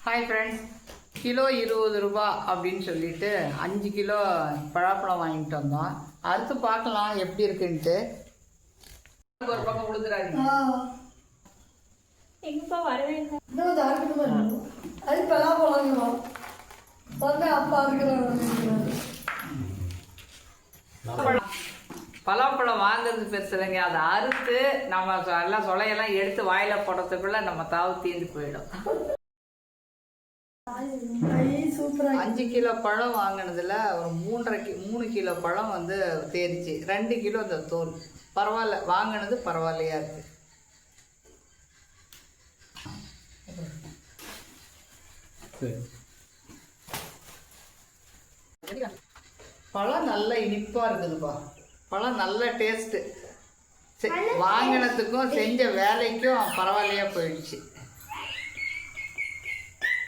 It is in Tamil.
ஹாய் ஃப்ரெண்ட்ஸ், கிலோ 20 ரூபா அப்படின்னு சொல்லிட்டு 5 கிலோ பழாப்பழம் வாங்கிட்டு வந்தோம். அடுத்து பார்க்கலாம் எப்படி இருக்குன்ட்டு. ஒரு பக்கம் விழுந்துடாதீங்க. எங்கப்பா வரவே இல்லை. அது பலாப்பழம் அப்பா பலாப்பழம் வாங்குறது பெருசு இல்லைங்க, அதை அறுத்து நம்ம எல்லாம் சொலையெல்லாம் எடுத்து வாயில போடுறதுக்குள்ள நம்ம தாவு தீர்ந்து போயிடும். 5 கிலோ பழம் வாங்கினதுல ஒரு 3 கிலோ பழம் வந்து தேரிச்சு, 2 கிலோ அந்த தோல். பரவாயில்ல, வாங்கினது பரவாயில்லையா இருக்கு. பழம் நல்ல இனிப்பா இருக்குதுப்பா. பழம் நல்ல டேஸ்ட். வாங்கினதுக்கும் செஞ்ச வேலைக்கும் பரவாயில்லையா போயிடுச்சு.